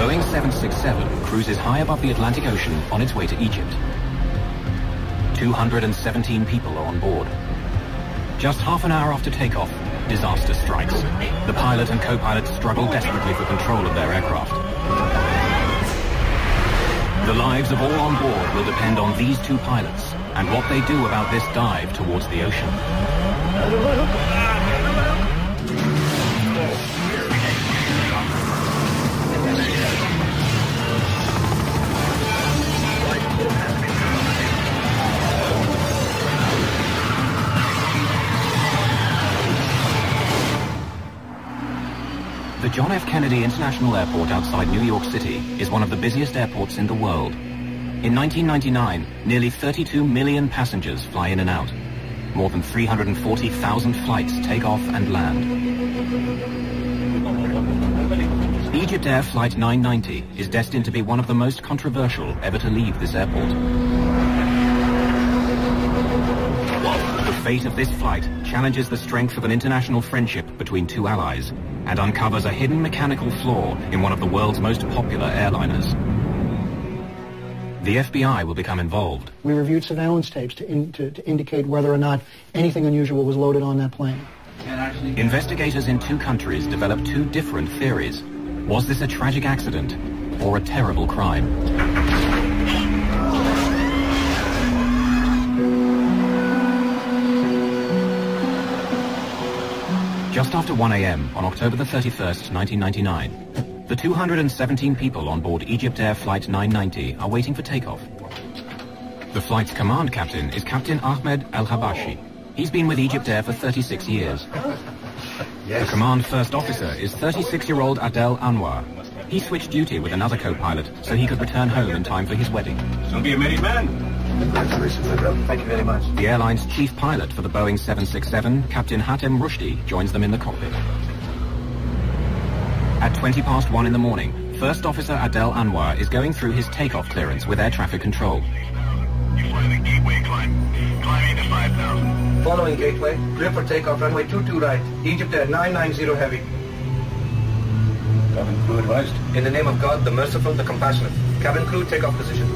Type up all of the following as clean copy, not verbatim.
Boeing 767 cruises high above the Atlantic Ocean on its way to Egypt. 217 people are on board. Just half an hour after takeoff, disaster strikes. The pilot and co-pilot struggle desperately for control of their aircraft. The lives of all on board will depend on these two pilots and what they do about this dive towards the ocean. The John F. Kennedy International Airport outside New York City is one of the busiest airports in the world. In 1999, nearly 32 million passengers fly in and out. More than 340,000 flights take off and land. Egypt Air Flight 990 is destined to be one of the most controversial ever to leave this airport. The fate of this flight challenges the strength of an international friendship between two allies and uncovers a hidden mechanical flaw in one of the world's most popular airliners. The FBI will become involved. We reviewed surveillance tapes to indicate whether or not anything unusual was loaded on that plane. Investigators in two countries developed two different theories. Was this a tragic accident or a terrible crime? Just after 1 a.m. on October the 31st, 1999, the 217 people on board Egypt Air Flight 990 are waiting for takeoff. The flight's command captain is Captain Ahmed Al-Habashi. He's been with Egypt Air for 36 years. The command first officer is 36-year-old Adel Anwar. He switched duty with another co-pilot so he could return home in time for his wedding. Don't be a merry man. Thank you very much. The airline's chief pilot for the Boeing 767, Captain Hatem Rushdie, joins them in the cockpit. At 20 past 1 in the morning, First Officer Adel Anwar is going through his takeoff clearance with air traffic control. You fly the gateway climb. Climbing to 5,000. Following gateway, clear for takeoff, runway 22 right, Egypt Air 990 heavy. Cabin crew advised. In the name of God, the merciful, the compassionate. Cabin crew, takeoff position.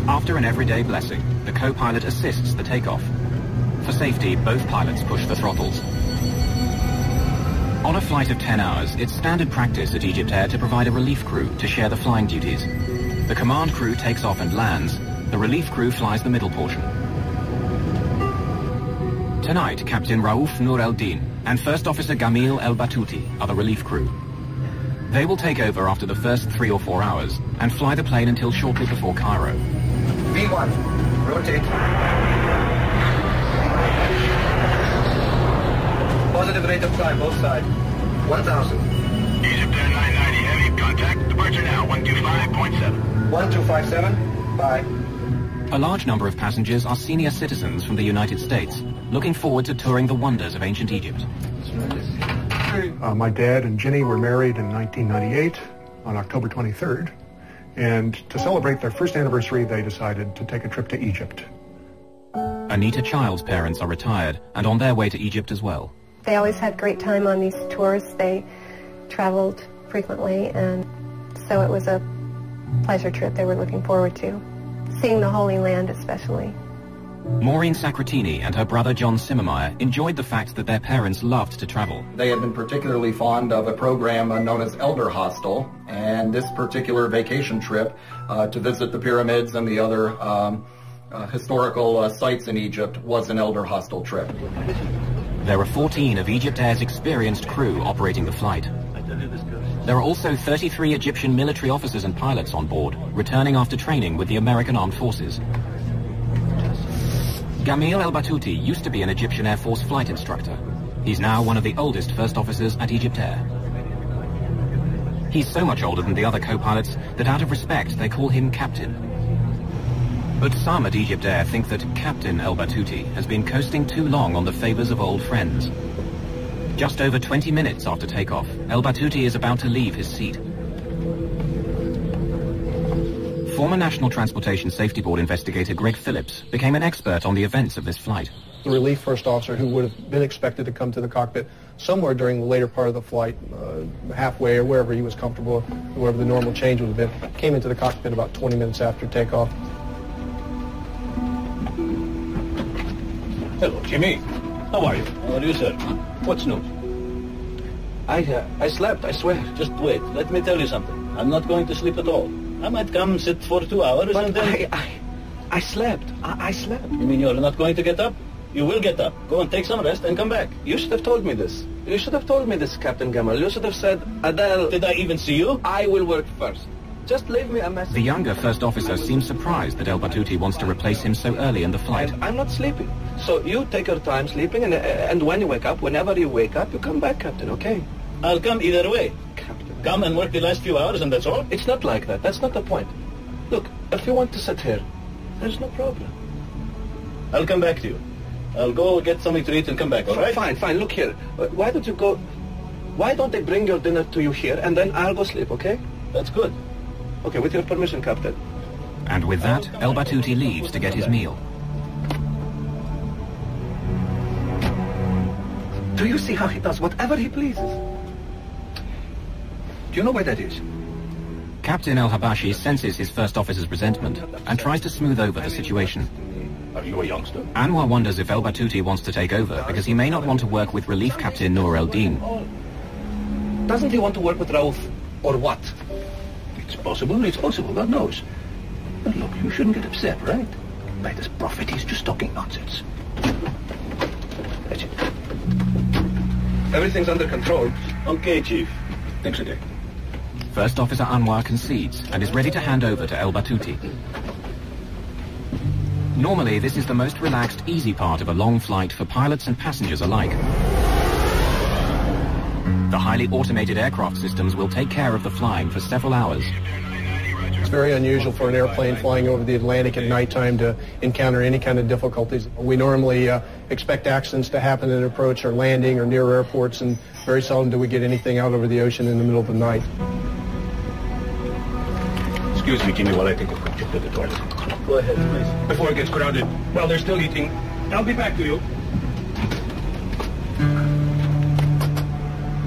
After an everyday blessing, the co-pilot assists the takeoff. For safety, both pilots push the throttles. On a flight of 10 hours, it's standard practice at Egypt Air to provide a relief crew to share the flying duties. The command crew takes off and lands. The relief crew flies the middle portion. Tonight, Captain Raouf Nur el-Din and First Officer Gamil el-Batouti are the relief crew. They will take over after the first 3 or 4 hours and fly the plane until shortly before Cairo. V1, rotate. Positive rate of climb, both sides. 1,000. Egypt Air 990 heavy. Contact. Departure now. 125.7. 1257. Bye. A large number of passengers are senior citizens from the United States, looking forward to touring the wonders of ancient Egypt. My dad and Ginny were married in 1998 on October 23rd. And to celebrate their first anniversary, they decided to take a trip to Egypt. Anita Child's parents are retired and on their way to Egypt as well. They always had great time on these tours. They traveled frequently, and so it was a pleasure trip they were looking forward to. Seeing the Holy Land especially. Maureen Sacratini and her brother John Simmermeyer enjoyed the fact that their parents loved to travel. They had been particularly fond of a program known as Elder Hostel, and this particular vacation trip to visit the pyramids and the other historical sites in Egypt was an Elder Hostel trip. There are 14 of Egypt Air's experienced crew operating the flight. There are also 33 Egyptian military officers and pilots on board, returning after training with the American Armed Forces. Gamil el-Batouti used to be an Egyptian Air Force flight instructor. He's now one of the oldest first officers at Egypt Air. He's so much older than the other co-pilots that out of respect they call him Captain. But some at Egypt Air think that Captain el-Batouti has been coasting too long on the favors of old friends. Just over 20 minutes after takeoff, el-Batouti is about to leave his seat. Former National Transportation Safety Board investigator Greg Phillips became an expert on the events of this flight. The relief first officer, who would have been expected to come to the cockpit, somewhere during the later part of the flight, halfway or wherever he was comfortable, wherever the normal change would have been, came into the cockpit about 20 minutes after takeoff. Hello, Jimmy. How are you? How are you, sir? What's news? I slept, I swear. Just wait. Let me tell you something. I'm not going to sleep at all. I might come sit for 2 hours But and then... I slept. I slept. You mean you're not going to get up? You will get up. Go and take some rest and come back. You should have told me this. You should have told me this, Captain Gamal. You should have said, Adele... Did I even see you? I will work first. Just leave me a message. The younger first officer seems surprised that El Battuti wants to replace him so early in the flight. I'm not sleeping. So you take your time sleeping, and when you wake up, whenever you wake up, you come back, Captain, okay? I'll come either way. Captain. Come and work the last few hours and that's all? It's not like that. That's not the point. Look, if you want to sit here, there's no problem. I'll come back to you. I'll go get something to eat and come back, all right? Fine. Look here. Why don't they bring your dinner to you here, and then I'll go sleep, okay? That's good. Okay, with your permission, Captain. And with that, El Battuti leaves to get his meal. Do you see how he does whatever he pleases? Do you know where that is? Captain El Habashi senses his first officer's resentment and tries to smooth over the situation. Are you a youngster? Anwar wonders if El Battuti wants to take over because he may not want to work with Relief Captain Noor el-Din. Doesn't he want to work with Rauf, or what? It's possible, God knows. But look, you shouldn't get upset, right? By this prophet, he's just talking nonsense. That's it. Everything's under control. Okay, Chief. Thanks again. First Officer Anwar concedes and is ready to hand over to El Battuti. Normally, this is the most relaxed, easy part of a long flight for pilots and passengers alike. The highly automated aircraft systems will take care of the flying for several hours. It's very unusual for an airplane flying over the Atlantic at nighttime to encounter any kind of difficulties. We normally expect accidents to happen at approach or landing or near airports, and very seldom do we get anything out over the ocean in the middle of the night. Excuse me, Jimmy, while I take a quick trip to the toilet. Go ahead, please. Before it gets crowded, while they're still eating, I'll be back to you.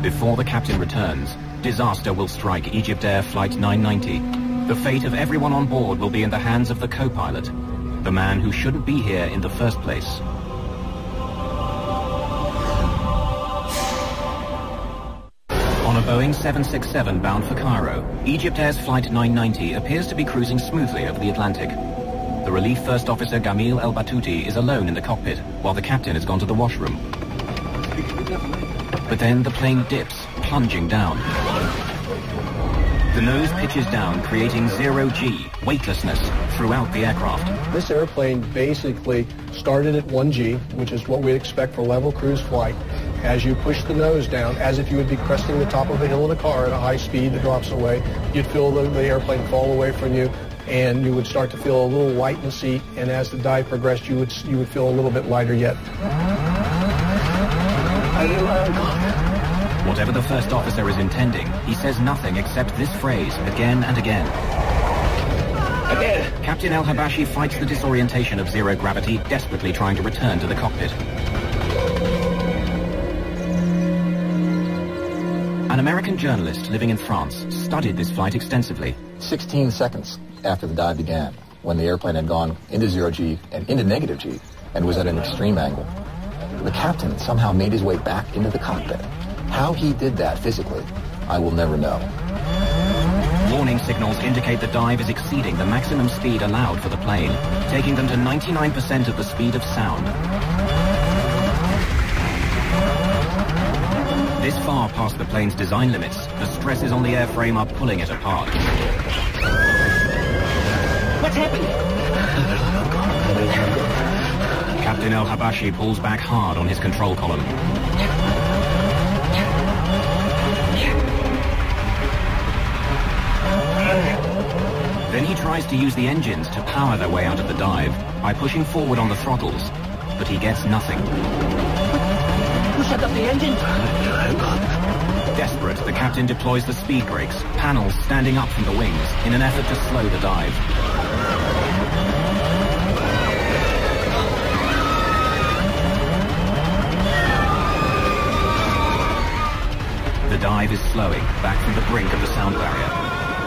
Before the captain returns, disaster will strike Egypt Air Flight 990. The fate of everyone on board will be in the hands of the co-pilot, the man who shouldn't be here in the first place. On a Boeing 767 bound for Cairo, Egypt Air's Flight 990 appears to be cruising smoothly over the Atlantic. The Relief First Officer Gamil El Battuti is alone in the cockpit, while the captain has gone to the washroom. But then the plane dips, plunging down. The nose pitches down, creating zero-G, weightlessness, throughout the aircraft. This airplane basically started at 1G, which is what we expect for level cruise flight. As you push the nose down, as if you would be cresting the top of a hill in a car at a high speed that drops away, you'd feel the airplane fall away from you, and you would start to feel a little light in the seat, and as the dive progressed, you would feel a little bit lighter yet. Whatever the first officer is intending, he says nothing except this phrase again and again. Again! Captain El Habashi fights the disorientation of zero gravity, desperately trying to return to the cockpit. An American journalist living in France studied this flight extensively. 16 seconds after the dive began, when the airplane had gone into zero G and into negative G and was at an extreme angle, the captain somehow made his way back into the cockpit. How he did that physically, I will never know. Warning signals indicate the dive is exceeding the maximum speed allowed for the plane, taking them to 99% of the speed of sound. This far past the plane's design limits, the stresses on the airframe are pulling it apart. What's happening? Captain El Habashi pulls back hard on his control column. Then he tries to use the engines to power their way out of the dive by pushing forward on the throttles, but he gets nothing. Who shut up the engine? Desperate, the captain deploys the speed brakes, panels standing up from the wings, in an effort to slow the dive. The dive is slowing, back from the brink of the sound barrier.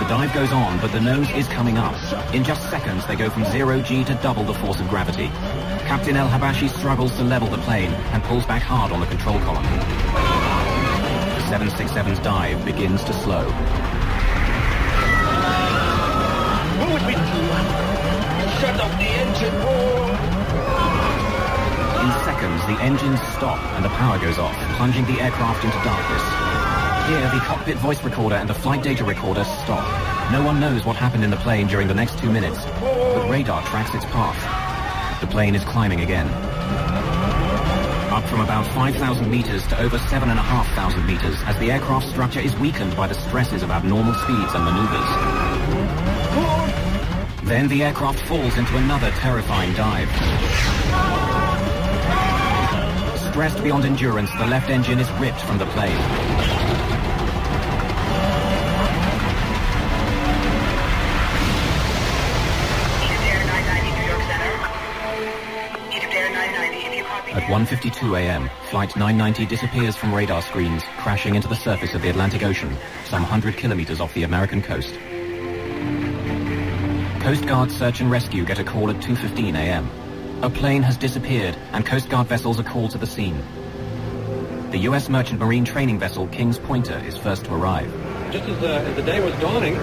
The dive goes on, but the nose is coming up. In just seconds, they go from 0G to double the force of gravity. Captain El-Habashi struggles to level the plane and pulls back hard on the control column. The 767's dive begins to slow. What would we do? Shut off the engine roar! In seconds, the engines stop and the power goes off, plunging the aircraft into darkness. Here, the cockpit voice recorder and the flight data recorder stop. No one knows what happened in the plane during the next 2 minutes, but radar tracks its path. The plane is climbing again. Up from about 5,000 meters to over 7,500 meters as the aircraft structure is weakened by the stresses of abnormal speeds and maneuvers. Then the aircraft falls into another terrifying dive. Stressed beyond endurance, the left engine is ripped from the plane. At 1:52 a.m., Flight 990 disappears from radar screens, crashing into the surface of the Atlantic Ocean, some 100 kilometers off the American coast. Coast Guard search and rescue get a call at 2:15 a.m. A plane has disappeared, and Coast Guard vessels are called to the scene. The U.S. merchant marine training vessel King's Pointer is first to arrive. Just as the day was dawning,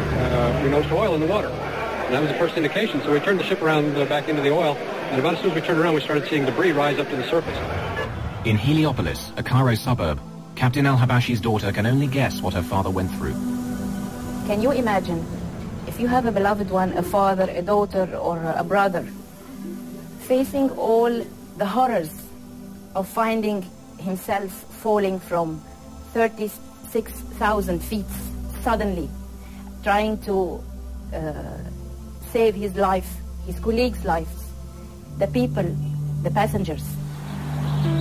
we noticed oil in the water. And that was the first indication, so we turned the ship around back into the oil, and about as soon as we turned around, we started seeing debris rise up to the surface. In Heliopolis, a Cairo suburb, Captain El-Habashi's daughter can only guess what her father went through. Can you imagine if you have a beloved one, a father, a daughter, or a brother, facing all the horrors of finding himself falling from 36,000 feet suddenly, trying to save his life, his colleagues' lives, the people, the passengers.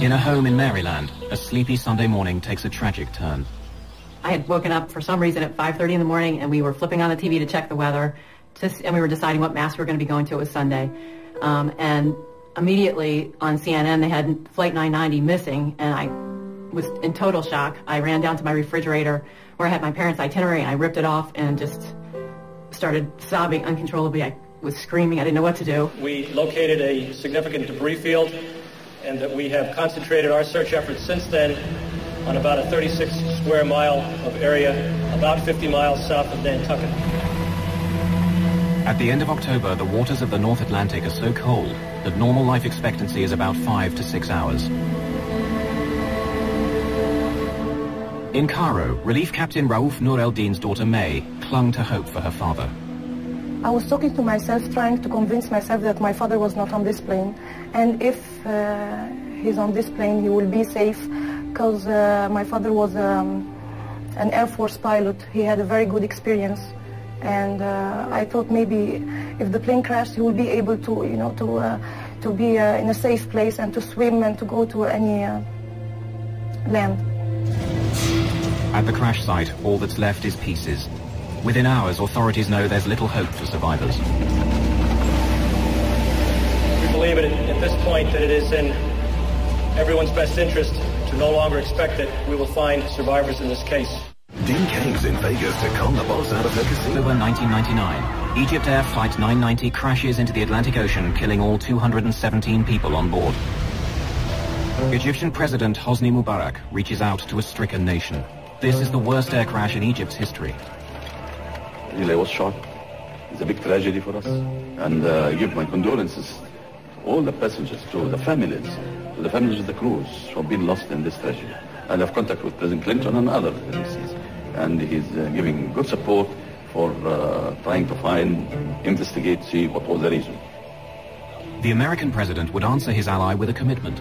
In a home in Maryland, a sleepy Sunday morning takes a tragic turn. I had woken up for some reason at 5:30 in the morning, and we were flipping on the TV to check the weather, and we were deciding what mass we were going to be going to. It was Sunday. And immediately on CNN, they had Flight 990 missing, and I was in total shock. I ran down to my refrigerator where I had my parents' itinerary, and I ripped it off and just started sobbing uncontrollably. I was screaming. I didn't know what to do. We located a significant debris field, and that we have concentrated our search efforts since then on about a 36 square mile of area, about 50 miles south of Nantucket. At the end of October, the waters of the North Atlantic are so cold that normal life expectancy is about 5 to 6 hours. In Cairo, Relief Captain Raouf Nur el-Din's daughter May clung to hope for her father. I was talking to myself, trying to convince myself that my father was not on this plane, and if he's on this plane, he will be safe, because my father was an Air Force pilot. He had a very good experience, and I thought maybe if the plane crashed, he would be able to, you know, to be in a safe place and to swim and to go to any land. At the crash site, all that's left is pieces. Within hours, authorities know there's little hope for survivors. We believe at this point that it is in everyone's best interest to no longer expect that we will find survivors in this case. Dean King's in Vegas to con the boss out of her casino. October 1999, Egypt Air Flight 990 crashes into the Atlantic Ocean, killing all 217 people on board. Egyptian President Hosni Mubarak reaches out to a stricken nation. This is the worst air crash in Egypt's history. Really, I was shocked. It's a big tragedy for us. And I give my condolences to all the passengers, to the families of the crews who have been lost in this tragedy. And I've contact with President Clinton and other agencies. And he's giving good support for trying to find, investigate, see what was the reason. The American president would answer his ally with a commitment.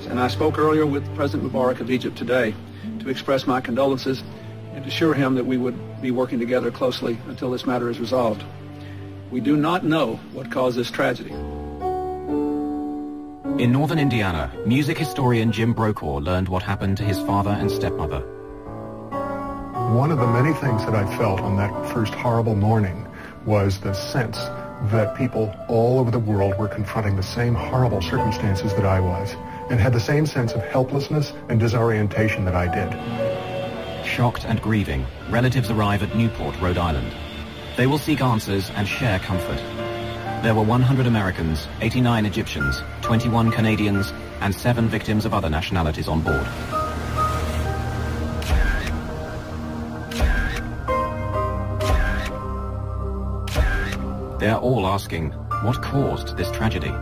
And I spoke earlier with President Mubarak of Egypt today to express my condolences and assure him that we would be working together closely until this matter is resolved. We do not know what caused this tragedy. In northern Indiana, music historian Jim Brokaw learned what happened to his father and stepmother. One of the many things that I felt on that first horrible morning was the sense that people all over the world were confronting the same horrible circumstances that I was, and had the same sense of helplessness and disorientation that I did. Shocked and grieving, relatives arrive at Newport, Rhode Island. They will seek answers and share comfort. There were 100 Americans, 89 Egyptians, 21 Canadians, and 7 victims of other nationalities on board. They're all asking, what caused this tragedy?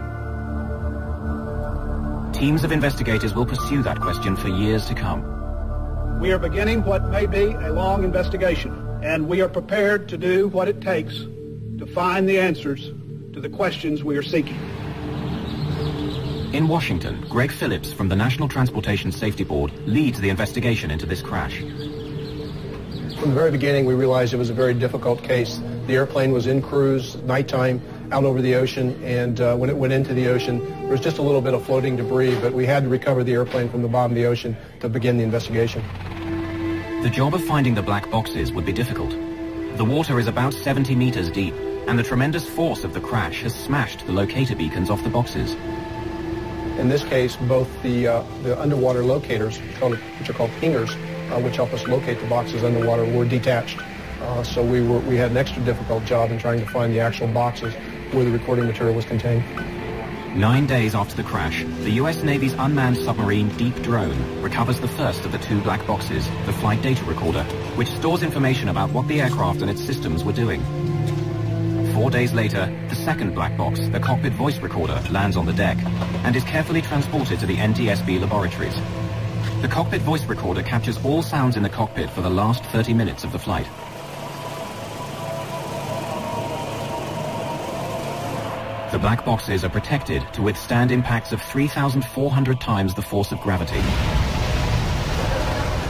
Teams of investigators will pursue that question for years to come. We are beginning what may be a long investigation, and we are prepared to do what it takes to find the answers to the questions we are seeking. In Washington, Greg Phillips from the National Transportation Safety Board leads the investigation into this crash. From the very beginning, we realized it was a very difficult case. The airplane was in cruise, nighttime, out over the ocean, and when it went into the ocean, there was just a little bit of floating debris, but we had to recover the airplane from the bottom of the ocean to begin the investigation. The job of finding the black boxes would be difficult. The water is about 70 meters deep, and the tremendous force of the crash has smashed the locator beacons off the boxes. In this case, both the underwater locators, which are called pingers, which help us locate the boxes underwater, were detached. So we had an extra difficult job in trying to find the actual boxes where the recording material was contained. 9 days after the crash, the U.S. Navy's unmanned submarine Deep Drone recovers the first of the 2 black boxes, the flight data recorder, which stores information about what the aircraft and its systems were doing. 4 days later, the second black box, the cockpit voice recorder, lands on the deck and is carefully transported to the NTSB laboratories. The cockpit voice recorder captures all sounds in the cockpit for the last 30 minutes of the flight. The black boxes are protected to withstand impacts of 3,400 times the force of gravity.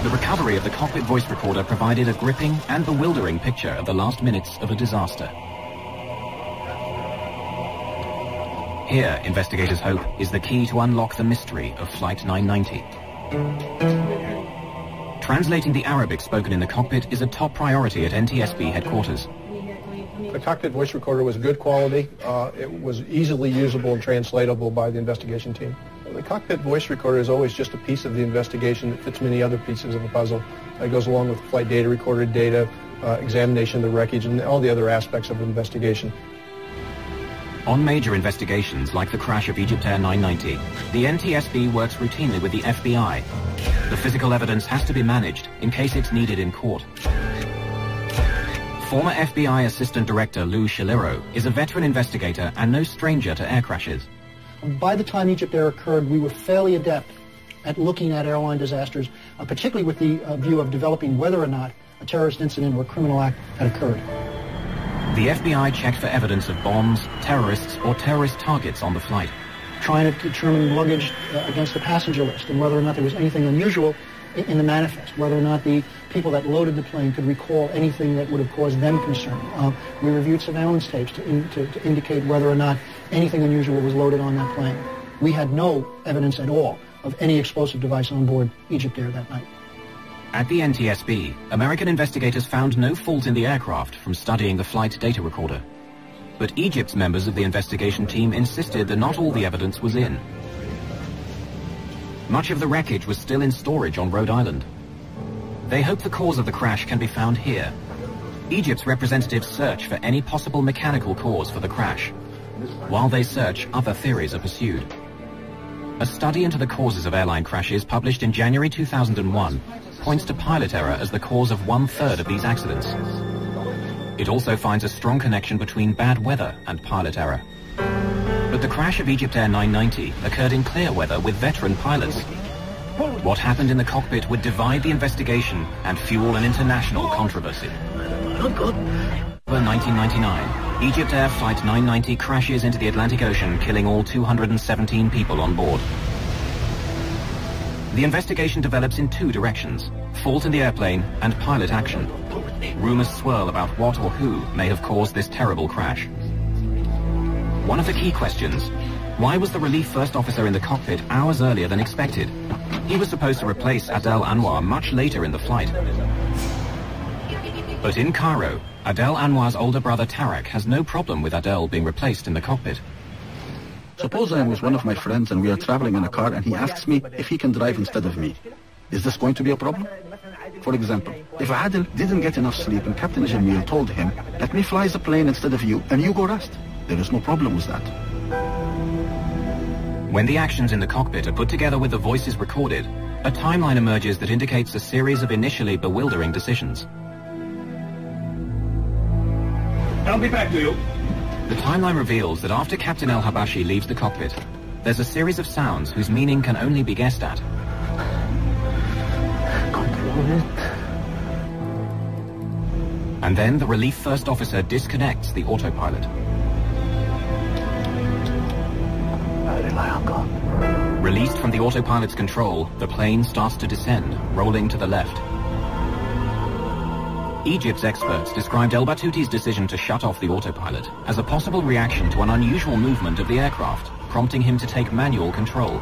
The recovery of the cockpit voice recorder provided a gripping and bewildering picture of the last minutes of a disaster. Here, investigators hope, is the key to unlock the mystery of Flight 990. Translating the Arabic spoken in the cockpit is a top priority at NTSB headquarters. The cockpit voice recorder was good quality. It was easily usable and translatable by the investigation team. The cockpit voice recorder is always just a piece of the investigation that fits many other pieces of the puzzle. It goes along with flight data, recorded data, examination of the wreckage, and all the other aspects of the investigation. On major investigations like the crash of Egypt Air 990, the NTSB works routinely with the FBI. The physical evidence has to be managed in case it's needed in court. Former FBI Assistant Director Lou Shilero is a veteran investigator and no stranger to air crashes. By the time Egypt Air occurred, we were fairly adept at looking at airline disasters, particularly with the view of developing whether or not a terrorist incident or criminal act had occurred. The FBI checked for evidence of bombs, terrorists, or terrorist targets on the flight. Trying to determine luggage against the passenger list and whether or not there was anything unusual in the manifest, whether or not the people that loaded the plane could recall anything that would have caused them concern. We reviewed surveillance tapes to indicate whether or not anything unusual was loaded on that plane. We had no evidence at all of any explosive device on board Egypt Air that night. At the NTSB, American investigators found no fault in the aircraft from studying the flight data recorder. But Egypt's members of the investigation team insisted that not all the evidence was in. Much of the wreckage was still in storage on Rhode Island. They hope the cause of the crash can be found here. Egypt's representatives search for any possible mechanical cause for the crash. While they search, other theories are pursued. A study into the causes of airline crashes published in January 2001 points to pilot error as the cause of 1/3 of these accidents. It also finds a strong connection between bad weather and pilot error. But the crash of Egypt Air 990 occurred in clear weather with veteran pilots. What happened in the cockpit would divide the investigation and fuel an international controversy. In 1999, Egypt Air Flight 990 crashes into the Atlantic Ocean, killing all 217 people on board. The investigation develops in 2 directions: fault in the airplane and pilot action. Rumors swirl about what or who may have caused this terrible crash. One of the key questions: why was the relief first officer in the cockpit hours earlier than expected? He was supposed to replace Adel Anwar much later in the flight. But in Cairo, Adel Anwar's older brother Tarek has no problem with Adel being replaced in the cockpit. Suppose I am with one of my friends and we are traveling in a car and he asks me if he can drive instead of me. Is this going to be a problem? For example, if Adil didn't get enough sleep and Captain Jamil told him, let me fly the plane instead of you and you go rest, there is no problem with that. When the actions in the cockpit are put together with the voices recorded, a timeline emerges that indicates a series of initially bewildering decisions. I'll be back to you. The timeline reveals that after Captain El-Habashi leaves the cockpit, there's a series of sounds whose meaning can only be guessed at. Control it. And then the relief first officer disconnects the autopilot. I rely on God. Released from the autopilot's control, the plane starts to descend, rolling to the left. Egypt's experts described El Batuti's decision to shut off the autopilot as a possible reaction to an unusual movement of the aircraft, prompting him to take manual control.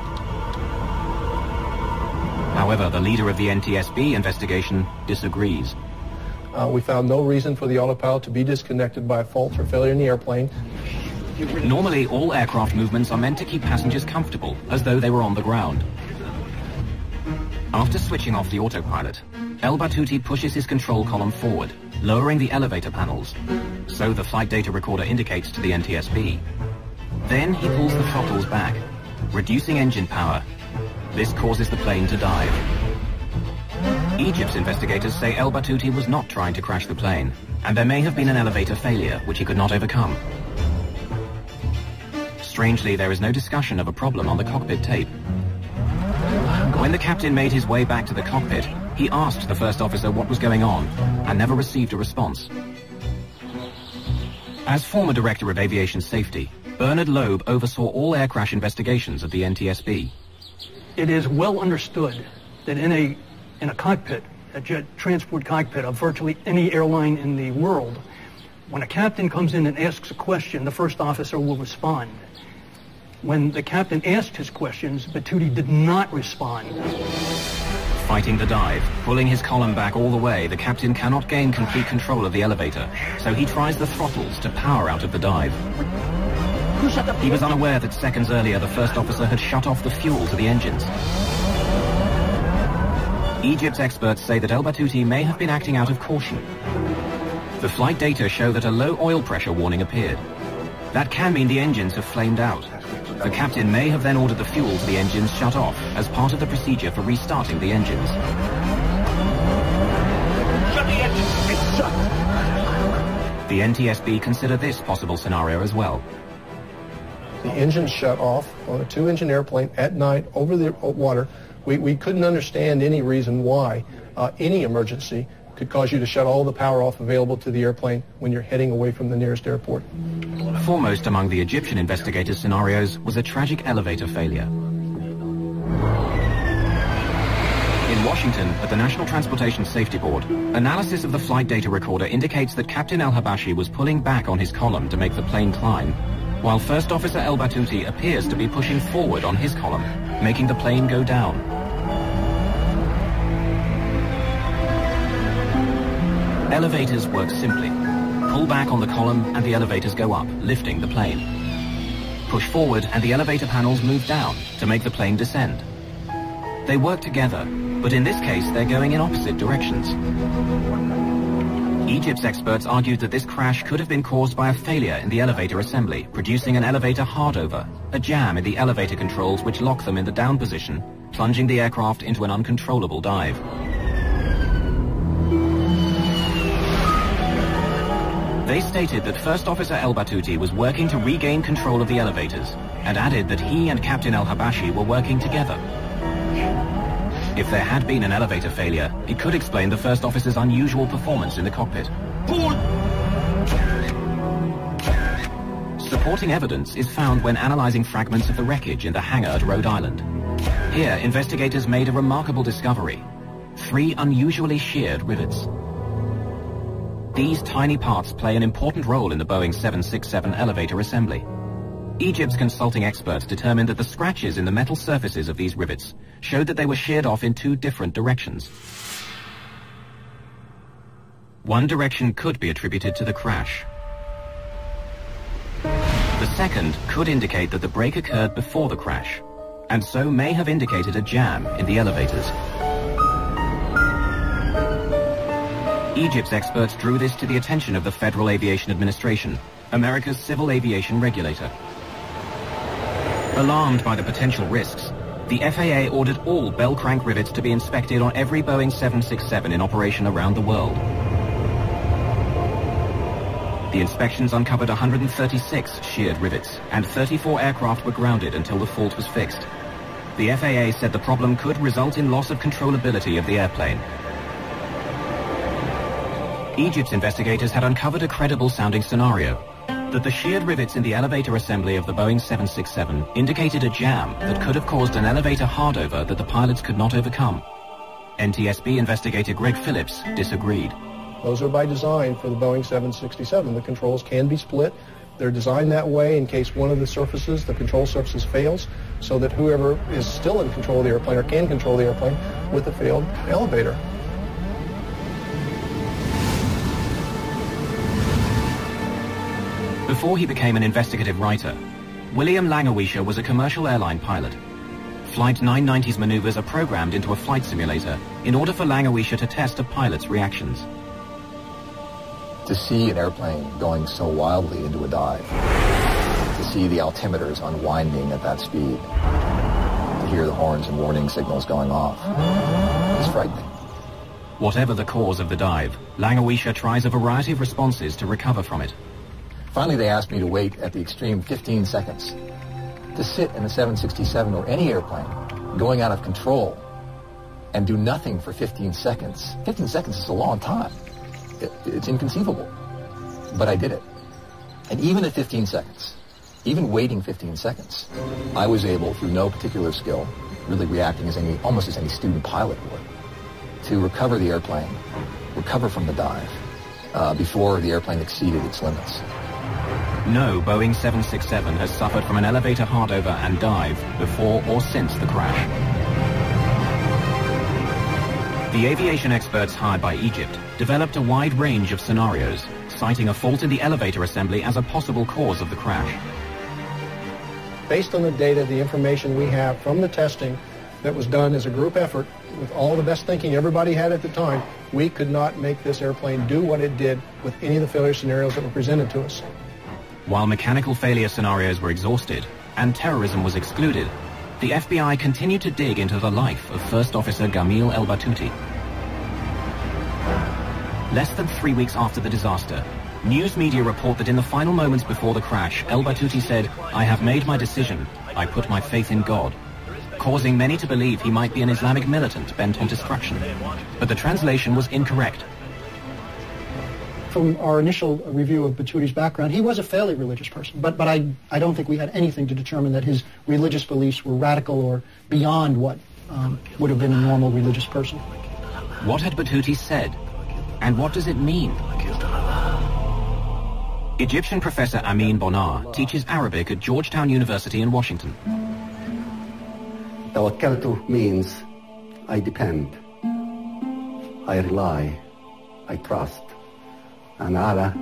However, the leader of the NTSB investigation disagrees. We found no reason for the autopilot to be disconnected by a fault or failure in the airplane. Normally, all aircraft movements are meant to keep passengers comfortable, as though they were on the ground. After switching off the autopilot, El Batuti pushes his control column forward, lowering the elevator panels. So the flight data recorder indicates to the NTSB. Then he pulls the throttles back, reducing engine power. This causes the plane to dive. Egypt's investigators say El Batuti was not trying to crash the plane, and there may have been an elevator failure which he could not overcome. Strangely, there is no discussion of a problem on the cockpit tape. When the captain made his way back to the cockpit, he asked the first officer what was going on, and never received a response. As former Director of Aviation Safety, Bernard Loeb oversaw all air crash investigations at the NTSB. It is well understood that in a cockpit, a jet transport cockpit of virtually any airline in the world, when a captain comes in and asks a question, the first officer will respond. When the captain asked his questions, Batuti did not respond. Fighting the dive, pulling his column back all the way, the captain cannot gain complete control of the elevator, so he tries the throttles to power out of the dive. He was unaware that seconds earlier the first officer had shut off the fuel to the engines. Egypt's experts say that El Batuti may have been acting out of caution. The flight data show that a low oil pressure warning appeared. That can mean the engines have flamed out. The captain may have then ordered the fuel to the engines shut off as part of the procedure for restarting the engines. Shut the engines! It's shut! The NTSB consider this possible scenario as well. The engines shut off on a two-engine airplane at night over the water. We couldn't understand any reason why any emergency could cause you to shut all the power off available to the airplane when you're heading away from the nearest airport. Foremost among the Egyptian investigators' scenarios was a tragic elevator failure. In Washington, at the National Transportation Safety Board, analysis of the flight data recorder indicates that Captain El-Habashi was pulling back on his column to make the plane climb, while First Officer El Batuti appears to be pushing forward on his column, making the plane go down. Elevators work simply. Pull back on the column and the elevators go up, lifting the plane. Push forward and the elevator panels move down to make the plane descend. They work together, but in this case they're going in opposite directions. Egypt's experts argued that this crash could have been caused by a failure in the elevator assembly, producing an elevator hardover, a jam in the elevator controls which lock them in the down position, plunging the aircraft into an uncontrollable dive. They stated that First Officer El Batuti was working to regain control of the elevators, and added that he and Captain El-Habashi were working together. If there had been an elevator failure, it could explain the first officer's unusual performance in the cockpit. Supporting evidence is found when analyzing fragments of the wreckage in the hangar at Rhode Island. Here, investigators made a remarkable discovery: 3 unusually sheared rivets. These tiny parts play an important role in the Boeing 767 elevator assembly. Egypt's consulting experts determined that the scratches in the metal surfaces of these rivets showed that they were sheared off in 2 different directions. One direction could be attributed to the crash. The second could indicate that the break occurred before the crash, and so may have indicated a jam in the elevators. Egypt's experts drew this to the attention of the Federal Aviation Administration, America's civil aviation regulator. Alarmed by the potential risks, the FAA ordered all bell crank rivets to be inspected on every Boeing 767 in operation around the world. The inspections uncovered 136 sheared rivets, and 34 aircraft were grounded until the fault was fixed. The FAA said the problem could result in loss of controllability of the airplane. Egypt's investigators had uncovered a credible-sounding scenario, that the sheared rivets in the elevator assembly of the Boeing 767 indicated a jam that could have caused an elevator hardover that the pilots could not overcome. NTSB investigator Greg Phillips disagreed. Those are by design for the Boeing 767. The controls can be split. They're designed that way in case one of the surfaces, the control surfaces, fails, so that whoever is still in control of the airplane or can control the airplane with the failed elevator. Before he became an investigative writer, William Langewiescher was a commercial airline pilot. Flight 990's maneuvers are programmed into a flight simulator in order for Langewiescher to test a pilot's reactions. To see an airplane going so wildly into a dive, to see the altimeters unwinding at that speed, to hear the horns and warning signals going off, is frightening. Whatever the cause of the dive, Langewiescher tries a variety of responses to recover from it. Finally, they asked me to wait at the extreme 15 seconds. To sit in a 767 or any airplane going out of control and do nothing for 15 seconds. 15 seconds is a long time. It's inconceivable. But I did it. And even at 15 seconds, even waiting 15 seconds, I was able, through no particular skill, really reacting as almost as any student pilot would, to recover the airplane, recover from the dive, before the airplane exceeded its limits. No Boeing 767 has suffered from an elevator hardover and dive before or since the crash. The aviation experts hired by Egypt developed a wide range of scenarios, citing a fault in the elevator assembly as a possible cause of the crash. Based on the data, the information we have from the testing that was done as a group effort, with all the best thinking everybody had at the time, we could not make this airplane do what it did with any of the failure scenarios that were presented to us. While mechanical failure scenarios were exhausted and terrorism was excluded, the FBI continued to dig into the life of First Officer Gamil El-Batouti. Less than 3 weeks after the disaster, news media report that in the final moments before the crash, El-Batouti said, "I have made my decision. I put my faith in God," causing many to believe he might be an Islamic militant bent on destruction. But the translation was incorrect. From our initial review of Batouti's background, he was a fairly religious person, but I don't think we had anything to determine that his religious beliefs were radical or beyond what would have been a normal religious person. What had Batouti said? And what does it mean? Egyptian professor Amin Bonar teaches Arabic at Georgetown University in Washington. Tawakkaltu means I depend, I rely, I trust. And Allah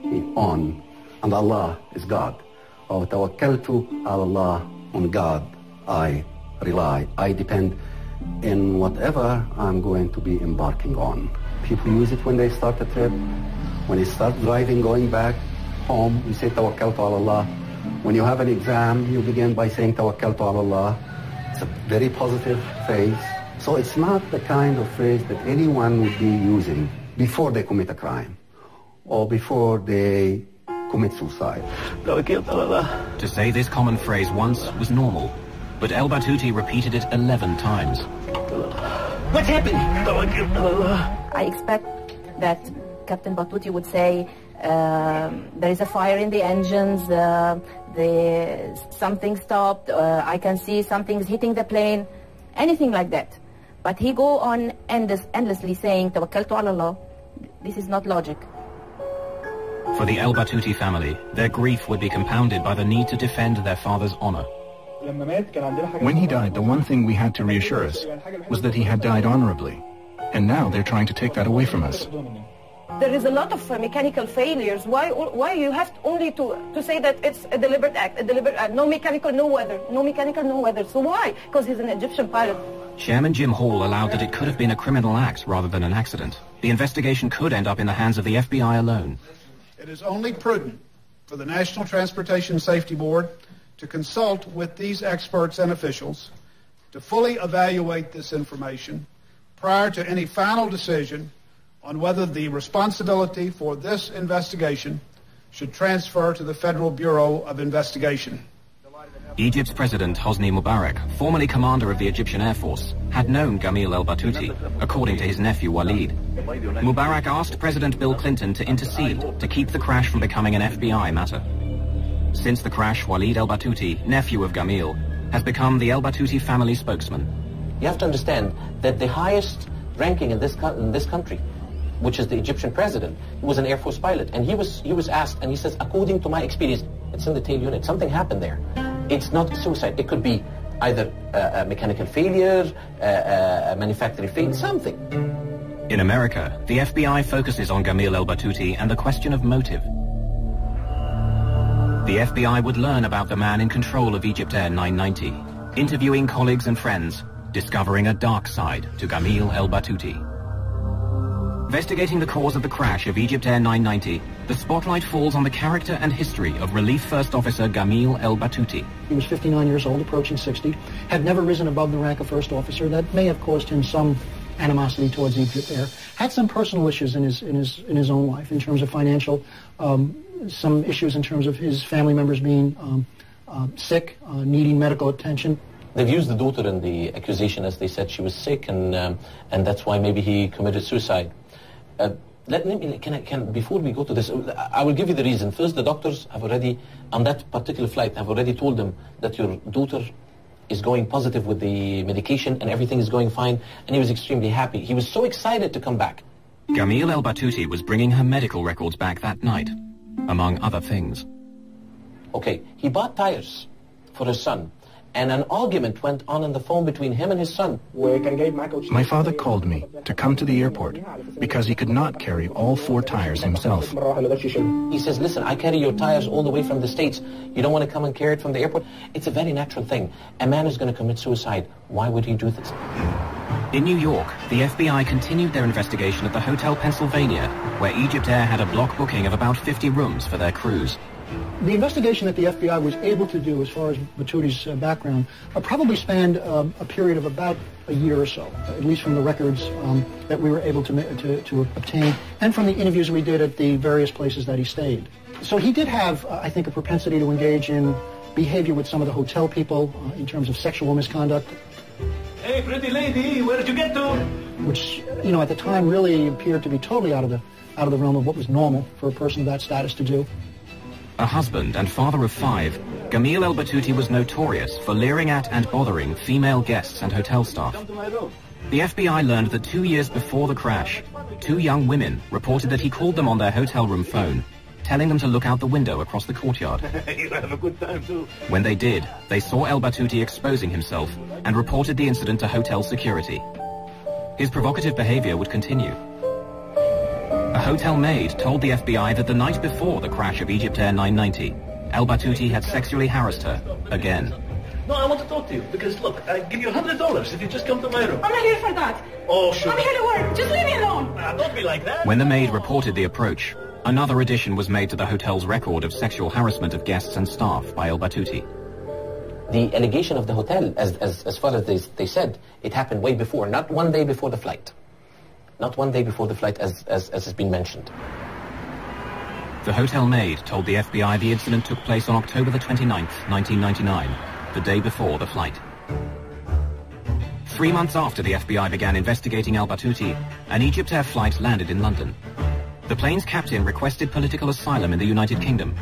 is on, and Allah is God. Or tawakkaltu Allah, on God I rely, I depend in whatever I'm going to be embarking on. People use it when they start a trip. When they start driving, going back home, you say tawakkaltu Allah. When you have an exam, you begin by saying tawakkaltu Allah. It's a very positive phrase. So it's not the kind of phrase that anyone would be using before they commit a crime or before they commit suicide. To say this common phrase once was normal, but El-Batouti repeated it 11 times. What's happening? I expect that Captain Batouti would say, there is a fire in the engines, something stopped, I can see something's hitting the plane, anything like that. But he go on endlessly saying, Tawakkaltu ala Allah. This is not logic. For the El-Batouti family, their grief would be compounded by the need to defend their father's honor. When he died, the one thing we had to reassure us was that he had died honorably. And now they're trying to take that away from us. There is a lot of mechanical failures. Why you have only to say that it's a deliberate act, no mechanical, no weather, no mechanical, no weather. So why? Because he's an Egyptian pilot. Chairman Jim Hall allowed that it could have been a criminal act rather than an accident. The investigation could end up in the hands of the FBI alone. It is only prudent for the National Transportation Safety Board to consult with these experts and officials to fully evaluate this information prior to any final decision on whether the responsibility for this investigation should transfer to the Federal Bureau of Investigation. Egypt's President Hosni Mubarak, formerly commander of the Egyptian Air Force, had known Gamil el-Batouti, according to his nephew Walid. Mubarak asked President Bill Clinton to intercede to keep the crash from becoming an FBI matter. Since the crash, Walid el-Batouti, nephew of Gamil, has become the el-Batouti family spokesman. You have to understand that the highest ranking in this country, which is the Egyptian president, was an Air Force pilot. And he was asked, and he says, according to my experience, it's in the tail unit. Something happened there. It's not suicide. It could be either a mechanical failure, a manufacturing failure, something. In America, the FBI focuses on Gamil el-Batouti and the question of motive. The FBI would learn about the man in control of Egypt Air 990, interviewing colleagues and friends, discovering a dark side to Gamil el-Batouti. Investigating the cause of the crash of Egypt Air 990, the spotlight falls on the character and history of Relief First Officer Gamil el-Batouti. He was 59 years old, approaching 60, had never risen above the rank of first officer. That may have caused him some animosity towards Egypt Air. Had some personal issues in his own life, in terms of financial, some issues in terms of his family members being sick, needing medical attention. They've used the daughter in the accusation, as they said she was sick, and that's why maybe he committed suicide. Before we go to this, I will give you the reason. First, the doctors have already, on that particular flight, have already told them that your daughter is going positive with the medication and everything is going fine, and he was extremely happy. He was so excited to come back. Gamil el-Batouti was bringing her medical records back that night, among other things. Okay, he bought tires for his son, and an argument went on the phone between him and his son. My father called me to come to the airport because he could not carry all 4 tires himself. He says, listen, I carry your tires all the way from the States. You don't want to come and carry it from the airport? It's a very natural thing. A man is going to commit suicide. Why would he do this? In New York, the FBI continued their investigation at the Hotel Pennsylvania, where Egypt Air had a block booking of about 50 rooms for their crews. The investigation that the FBI was able to do as far as Batouti's background probably spanned a period of about a year or so, at least from the records that we were able to obtain and from the interviews we did at the various places that he stayed. So he did have, I think, a propensity to engage in behavior with some of the hotel people in terms of sexual misconduct. Hey, pretty lady, where did you get to? Which, you know, at the time really appeared to be totally out of the realm of what was normal for a person of that status to do. A husband and father of 5, Gamil el-Batouti was notorious for leering at and bothering female guests and hotel staff. The FBI learned that 2 years before the crash, 2 young women reported that he called them on their hotel room phone, telling them to look out the window across the courtyard. You have a good time, too. When they did, they saw el-Batouti exposing himself and reported the incident to hotel security. His provocative behavior would continue. A hotel maid told the FBI that the night before the crash of Egypt Air 990, el-Batouti had sexually harassed her again. No, I want to talk to you, because look, I give you $100 if you just come to my room. I'm not here for that. Oh, sure. I'm here to work. Just leave me alone. Don't be like that. When the maid reported the approach, another addition was made to the hotel's record of sexual harassment of guests and staff by el-Batouti. The allegation of the hotel, as far as they said, it happened way before, not 1 day before the flight. Not 1 day before the flight, as has been mentioned. The hotel maid told the FBI the incident took place on October the 29th, 1999, the day before the flight. 3 months after the FBI began investigating el-Batouti, an Egypt Air flight landed in London. The plane's captain requested political asylum in the United Kingdom.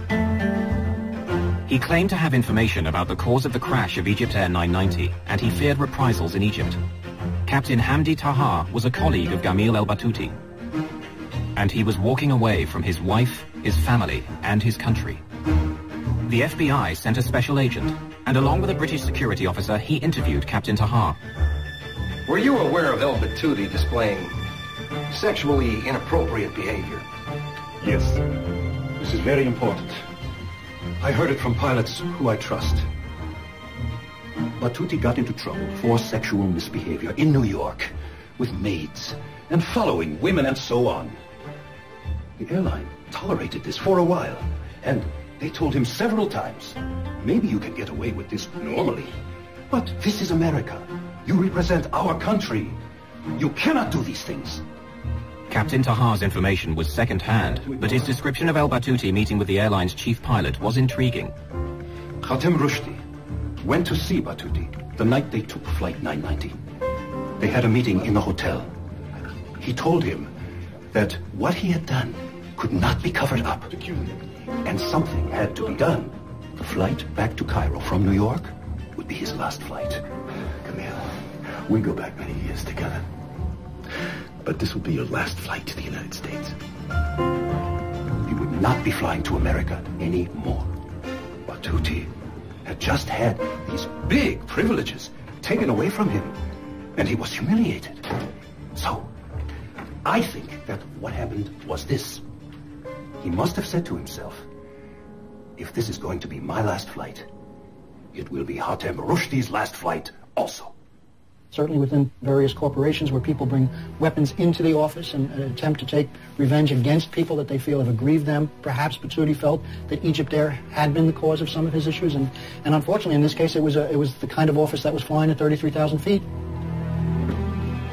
He claimed to have information about the cause of the crash of Egypt Air 990, and he feared reprisals in Egypt. Captain Hamdi Taha was a colleague of Gamil el-Batouti, and he was walking away from his wife, his family, and his country. The FBI sent a special agent, and along with a British security officer, he interviewed Captain Taha. Were you aware of el-Batouti displaying Sexually inappropriate behavior. Yes. This is very important. I heard it from pilots who I trust. Battuti got into trouble for sexual misbehavior in New York with maids and following women and so on. The airline tolerated this for a while, and they told him several times, maybe you can get away with this normally, but this is America. You represent our country. You cannot do these things. Captain Tahar's information was second-hand, but his description of El Battuti meeting with the airline's chief pilot was intriguing. Khatem Rushdie went to see Battuti the night they took Flight 990. They had a meeting in the hotel. He told him that what he had done could not be covered up, and something had to be done. The flight back to Cairo from New York would be his last flight. Camille, we go back many years together. But this will be your last flight to the United States. He would not be flying to America anymore. Battuti had just had these big privileges taken away from him, and he was humiliated. So, I think that what happened was this. He must have said to himself, if this is going to be my last flight, it will be Khatem Rushdie's last flight also. Certainly within various corporations where people bring weapons into the office and attempt to take revenge against people that they feel have aggrieved them. Perhaps Battuti felt that Egypt Air had been the cause of some of his issues, and unfortunately in this case it was the kind of office that was flying at 33,000 feet.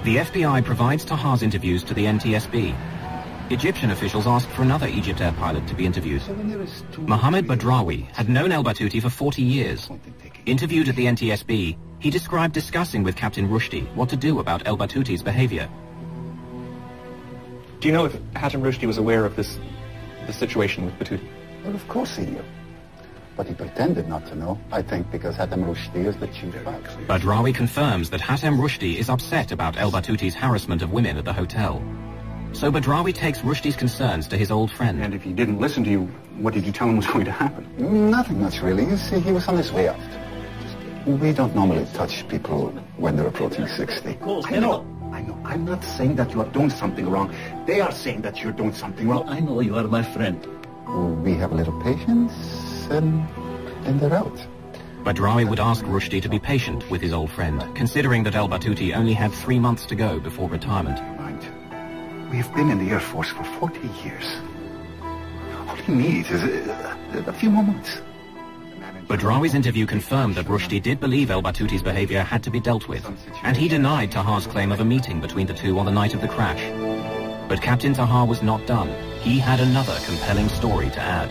The FBI provides Tahar's interviews to the NTSB. Egyptian officials asked for another Egypt Air pilot to be interviewed. Mohammed Badrawi had known El Battuti for 40 years. Interviewed at the NTSB, he described discussing with Captain Rushdie what to do about El Battuti's behavior. Do you know if Khatem Rushdie was aware of the situation with Battuti? Well, of course he knew. But he pretended not to know, I think, because Khatem Rushdie is the chief pilot. Badrawi confirms that Khatem Rushdie is upset about El Battuti's harassment of women at the hotel. So Badrawi takes Rushdie's concerns to his old friend. And if he didn't listen to you, what did you tell him was going to happen? Nothing much, really. You see, he was on his way out. We don't normally touch people when they're approaching 60. I know. I'm not saying that you are doing something wrong. They are saying that you're doing something wrong. I know you are my friend. We have a little patience, and they're out. Badrawi would ask Rushdie to be patient with his old friend, considering that El Battuti only had 3 months to go before retirement. We have been in the Air Force for 40 years. All he needs is a few more months. Badrawi's interview confirmed that Rushdie did believe El Battuti's behavior had to be dealt with, and he denied Tahar's claim of a meeting between the two on the night of the crash. But Captain Tahar was not done. He had another compelling story to add.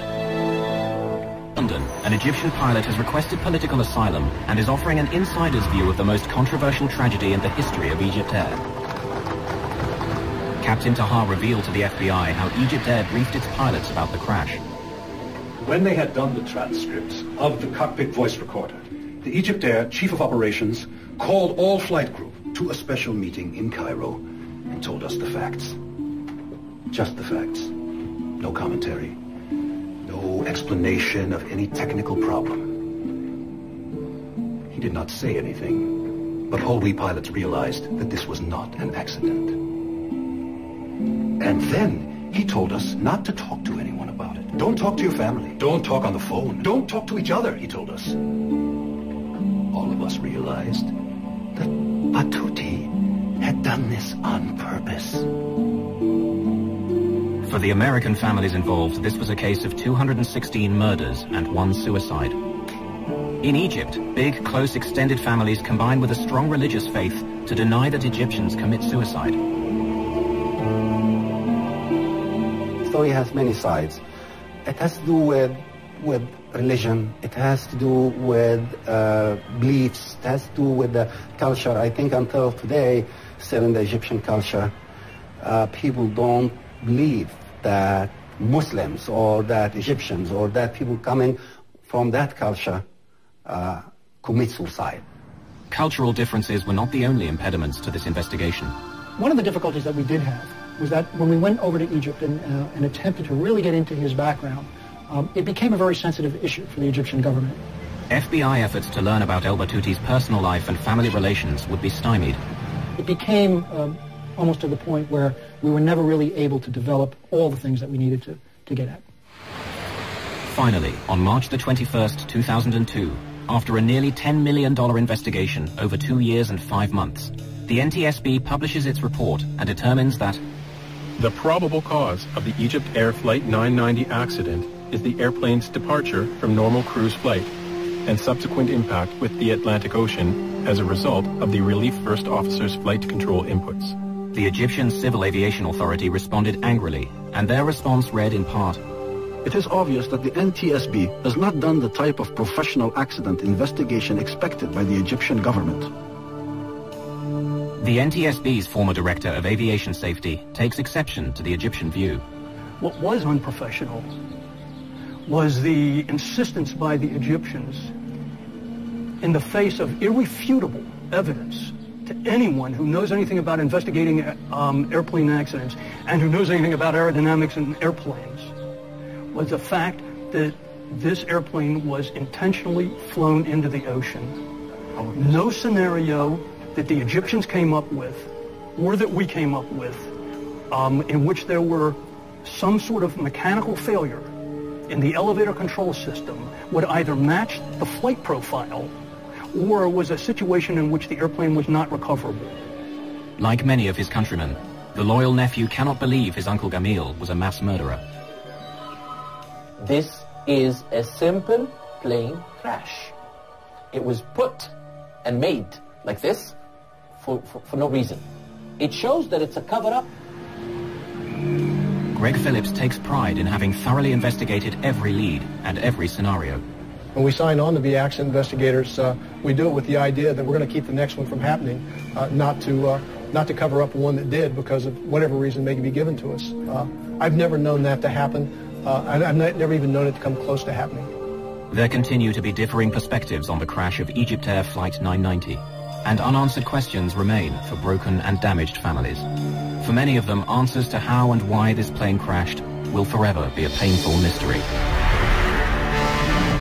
London, an Egyptian pilot has requested political asylum and is offering an insider's view of the most controversial tragedy in the history of Egypt Air. Captain Tahar revealed to the FBI how Egypt Air briefed its pilots about the crash. When they had done the transcripts of the cockpit voice recorder, the Egypt Air Chief of Operations called all flight crew to a special meeting in Cairo and told us the facts. Just the facts. No commentary. No explanation of any technical problem. He did not say anything, but all we pilots realized that this was not an accident. And then he told us not to talk to anyone about it. Don't talk to your family. Don't talk on the phone. Don't talk to each other, he told us. All of us realized that Battuti had done this on purpose. For the American families involved, this was a case of 216 murders and 1 suicide. In Egypt, big, close, extended families combine with a strong religious faith to deny that Egyptians commit suicide. The story has many sides. It has to do with religion. It has to do with beliefs. It has to do with the culture. I think until today, still in the Egyptian culture, people don't believe that Muslims or that Egyptians or that people coming from that culture commit suicide. Cultural differences were not the only impediments to this investigation. One of the difficulties that we did have was that when we went over to Egypt and attempted to really get into his background, it became a very sensitive issue for the Egyptian government. FBI efforts to learn about El Battuti's personal life and family relations would be stymied. It became almost to the point where we were never really able to develop all the things that we needed to get at. Finally, on March the 21st, 2002, after a nearly $10 million investigation over 2 years and 5 months, the NTSB publishes its report and determines that the probable cause of the Egypt Air Flight 990 accident is the airplane's departure from normal cruise flight and subsequent impact with the Atlantic Ocean as a result of the Relief First Officer's flight control inputs. The Egyptian Civil Aviation Authority responded angrily, and their response read in part, "It is obvious that the NTSB has not done the type of professional accident investigation expected by the Egyptian government." The NTSB's former Director of Aviation Safety takes exception to the Egyptian view. What was unprofessional was the insistence by the Egyptians, in the face of irrefutable evidence to anyone who knows anything about investigating airplane accidents and who knows anything about aerodynamics in airplanes, was the fact that this airplane was intentionally flown into the ocean. No scenario that the Egyptians came up with, or that we came up with, in which there were some sort of mechanical failure in the elevator control system would either match the flight profile or was a situation in which the airplane was not recoverable. Like many of his countrymen, the loyal nephew cannot believe his uncle Gamil was a mass murderer. This is a simple plane crash. It was put and made like this for no reason. It shows that it's a cover-up. Greg Phillips takes pride in having thoroughly investigated every lead and every scenario. When we sign on to be accident investigators, we do it with the idea that we're going to keep the next one from happening, not to cover up one that did because of whatever reason may be given to us. I've never known that to happen. I've never even known it to come close to happening. There continue to be differing perspectives on the crash of Egypt Air Flight 990, and unanswered questions remain for broken and damaged families. For many of them, answers to how and why this plane crashed will forever be a painful mystery.